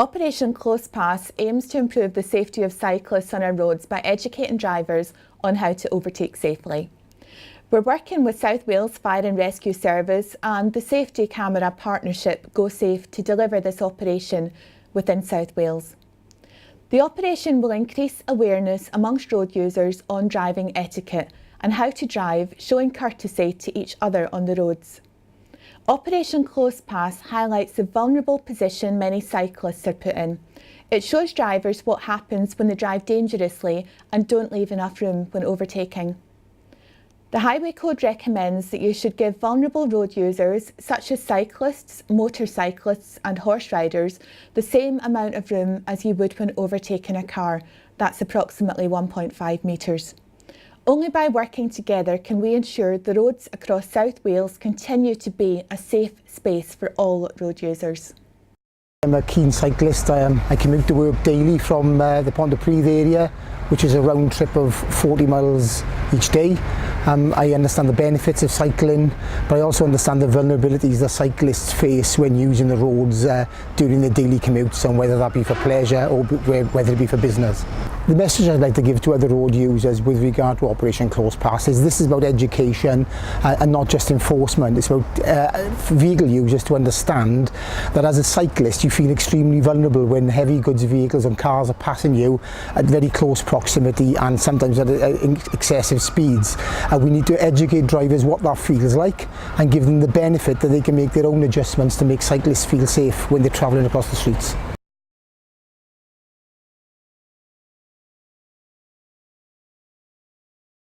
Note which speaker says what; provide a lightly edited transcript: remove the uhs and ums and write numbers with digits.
Speaker 1: Operation Close Pass aims to improve the safety of cyclists on our roads by educating drivers on how to overtake safely. We're working with South Wales Fire and Rescue Service and the Safety Camera partnership Go Safe to deliver this operation within South Wales. The operation will increase awareness amongst road users on driving etiquette and how to drive, showing courtesy to each other on the roads. Operation Close Pass highlights the vulnerable position many cyclists are put in. It shows drivers what happens when they drive dangerously and don't leave enough room when overtaking. The Highway Code recommends that you should give vulnerable road users, such as cyclists, motorcyclists and horse riders, the same amount of room as you would when overtaking a car. That's approximately 1.5 metres. Only by working together can we ensure the roads across South Wales continue to be a safe space for all road users.
Speaker 2: I'm a keen cyclist. I commute to work daily from the Pontypridd area, which is a round trip of 40 miles each day. I understand the benefits of cycling, but I also understand the vulnerabilities that cyclists face when using the roads during their daily commutes, and whether that be for pleasure or whether it be for business. The message I'd like to give to other road users with regard to Operation Close Pass is this is about education and not just enforcement. It's about vehicle users to understand that as a cyclist you feel extremely vulnerable when heavy goods vehicles and cars are passing you at very close proximity and sometimes at excessive speeds. We need to educate drivers what that feels like and give them the benefit that they can make their own adjustments to make cyclists feel safe when they're travelling across the streets.